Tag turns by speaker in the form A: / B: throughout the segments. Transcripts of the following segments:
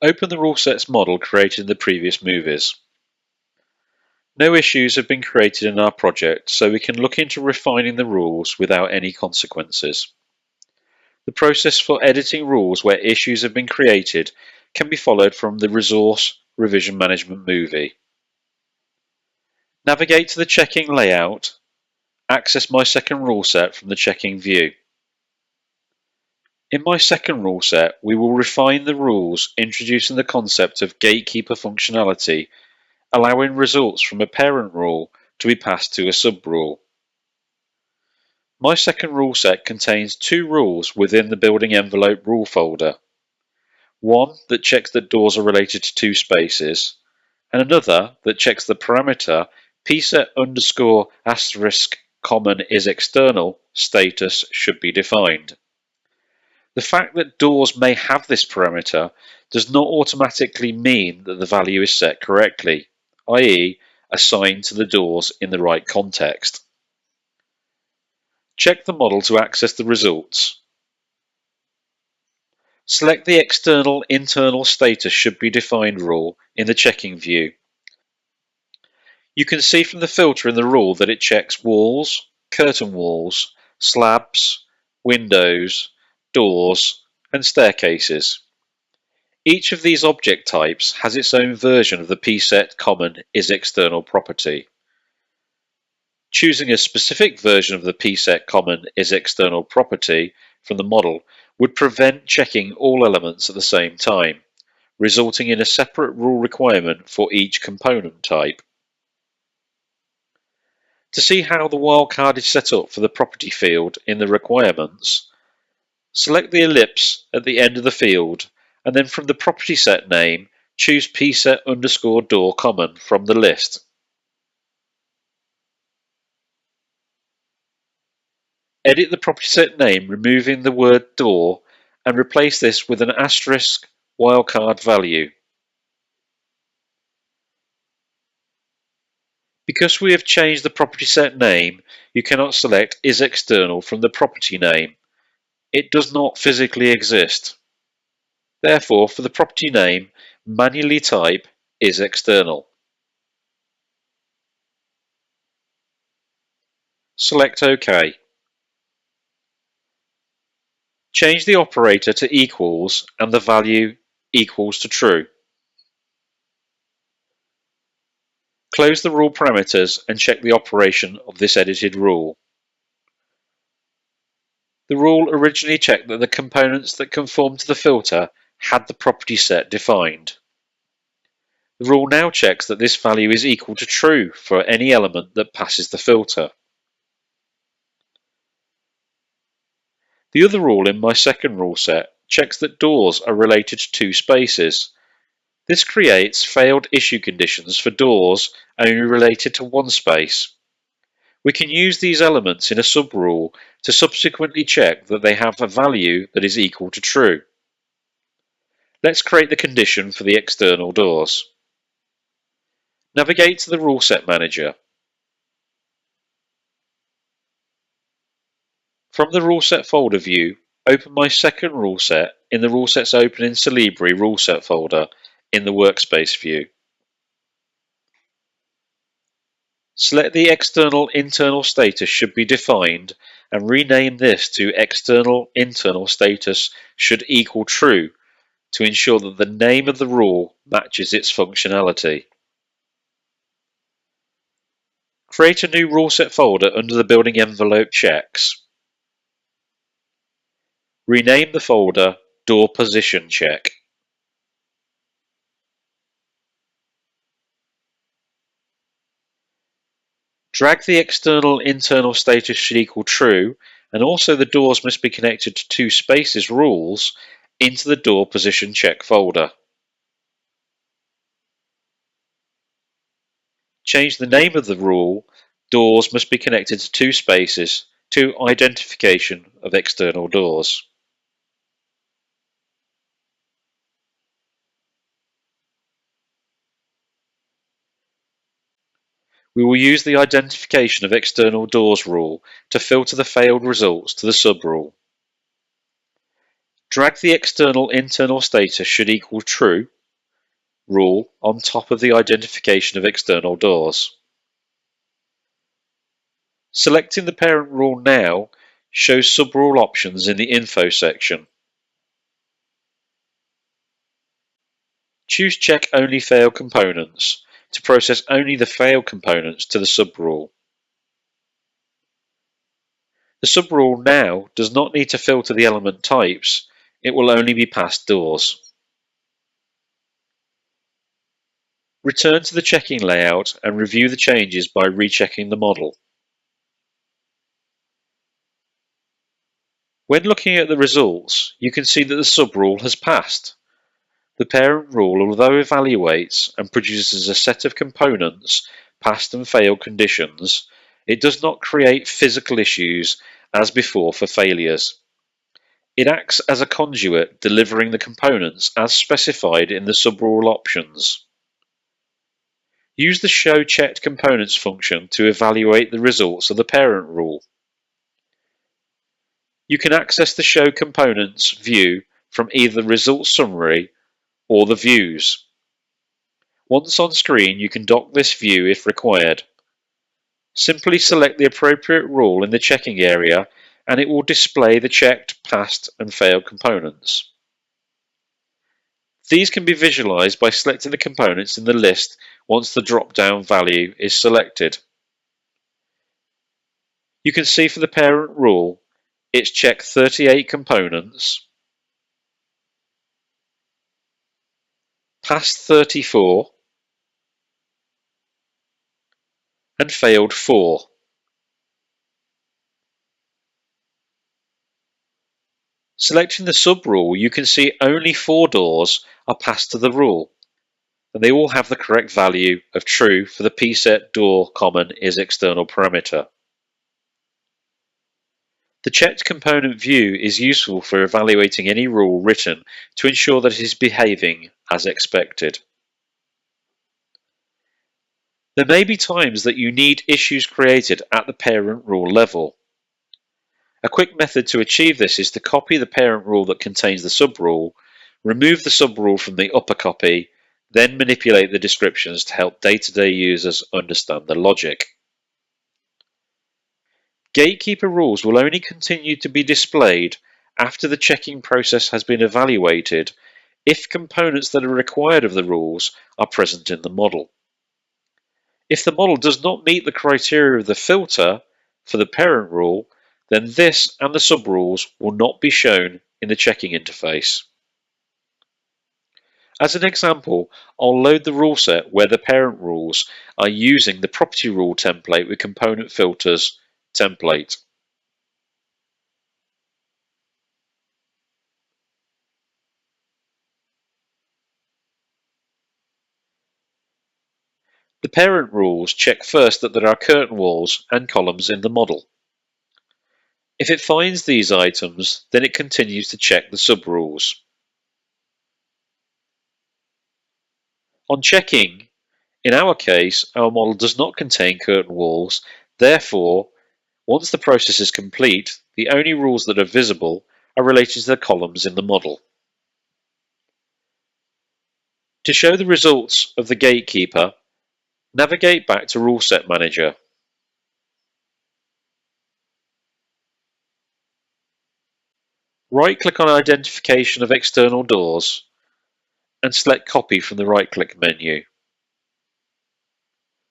A: Open the rulesets model created in the previous movies. No issues have been created in our project, so we can look into refining the rules without any consequences. The process for editing rules where issues have been created can be followed from the Resource Revision Management movie. Navigate to the checking layout. Access my second rule set from the checking view. In my second rule set, we will refine the rules introducing the concept of gatekeeper functionality, allowing results from a parent rule to be passed to a sub-rule. My second rule set contains two rules within the building envelope rule folder. One that checks that doors are related to two spaces, and another that checks the parameter pset_*common is external status should be defined. The fact that doors may have this parameter does not automatically mean that the value is set correctly, i.e. assigned to the doors in the right context. Check the model to access the results. Select the external-internal status should be defined rule in the checking view. You can see from the filter in the rule that it checks walls, curtain walls, slabs, windows, doors, and staircases. Each of these object types has its own version of the pset_common is external property. Choosing a specific version of the pset_common is external property from the model would prevent checking all elements at the same time, resulting in a separate rule requirement for each component type. To see how the wildcard is set up for the property field in the requirements, select the ellipse at the end of the field, and then from the property set name, choose pset_door_common from the list. Edit the property set name, removing the word door, and replace this with an asterisk wildcard value. Because we have changed the property set name, you cannot select is external from the property name. It does not physically exist. Therefore, for the property name, manually type is external. Select OK. Change the operator to equals and the value equals to true. Close the rule parameters and check the operation of this edited rule. The rule originally checked that the components that conform to the filter had the property set defined. The rule now checks that this value is equal to true for any element that passes the filter. The other rule in my second rule set checks that doors are related to two spaces. This creates failed issue conditions for doors only related to one space. We can use these elements in a sub-rule to subsequently check that they have a value that is equal to true. Let's create the condition for the external doors. Navigate to the Ruleset Manager. From the Ruleset folder view, open my second ruleset in the Rulesets Open in Solibri Ruleset folder in the Workspace view. Select the external-internal status should be defined and rename this to external-internal status should equal true to ensure that the name of the rule matches its functionality. Create a new Ruleset folder under the building envelope checks. Rename the folder Door Position Check. Drag the external-internal status should equal true, and also the doors must be connected to two spaces rules into the Door Position Check folder. Change the name of the rule Doors must be connected to two spaces to Identification of external doors. We will use the Identification of external doors rule to filter the failed results to the sub-rule. Drag the external-internal status should equal true rule on top of the identification of external doors. Selecting the parent rule now shows sub-rule options in the info section. Choose Check Only Fail Components to process only the fail components to the sub-rule. The sub-rule now does not need to filter the element types, it will only be passed doors. Return to the checking layout and review the changes by rechecking the model. When looking at the results, you can see that the sub-rule has passed. The parent rule, although evaluates and produces a set of components, passed and failed conditions, it does not create physical issues as before for failures. It acts as a conduit, delivering the components as specified in the sub-rule options. Use the Show Checked Components function to evaluate the results of the parent rule. You can access the Show Components view from either the Results Summary or the Views. Once on screen, you can dock this view if required. Simply select the appropriate rule in the checking area and it will display the checked, passed and failed components. These can be visualized by selecting the components in the list once the drop-down value is selected. You can see for the parent rule, it's checked 38 components, passed 34, and failed 4. Selecting the sub-rule, you can see only 4 doors are passed to the rule, and they all have the correct value of true for the pset door common is external parameter. The checked component view is useful for evaluating any rule written to ensure that it is behaving as expected. There may be times that you need issues created at the parent rule level. A quick method to achieve this is to copy the parent rule that contains the sub-rule, remove the sub-rule from the upper copy, then manipulate the descriptions to help day-to-day users understand the logic. Gatekeeper rules will only continue to be displayed after the checking process has been evaluated if components that are required of the rules are present in the model. If the model does not meet the criteria of the filter for the parent rule, then this and the sub-rules will not be shown in the checking interface. As an example, I'll load the rule set where the parent rules are using the property rule template with component filters template. The parent rules check first that there are curtain walls and columns in the model. If it finds these items, then it continues to check the sub-rules. On checking, in our case, our model does not contain curtain walls, therefore, once the process is complete, the only rules that are visible are related to the columns in the model. To show the results of the gatekeeper, navigate back to Ruleset Manager. Right-click on Identification of External Doors and select Copy from the right-click menu.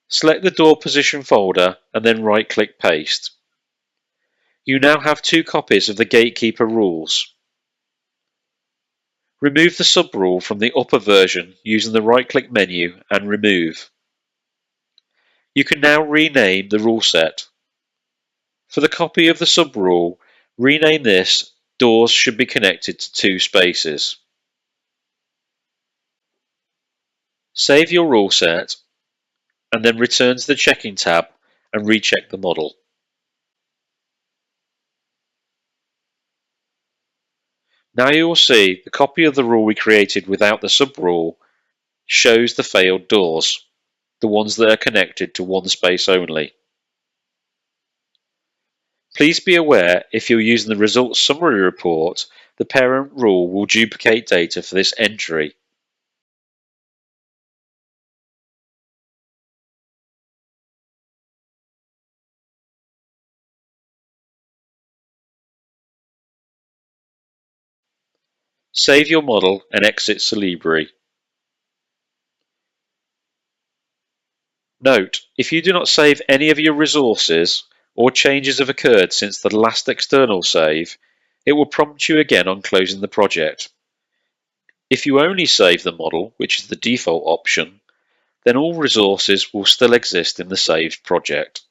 A: Select the Door Position folder and then right-click Paste. You now have 2 copies of the gatekeeper rules. Remove the sub-rule from the upper version using the right-click menu and Remove. You can now rename the rule set. For the copy of the sub-rule, rename this Doors should be connected to 2 spaces. Save your rule set and then return to the checking tab and recheck the model. Now you will see the copy of the rule we created without the sub-rule shows the failed doors, the ones that are connected to one space only. Please be aware if you're using the results summary report, the parent rule will duplicate data for this entry. Save your model and exit Solibri. Note, if you do not save any of your resources or changes have occurred since the last external save, it will prompt you again on closing the project. If you only save the model, which is the default option, then all resources will still exist in the saved project.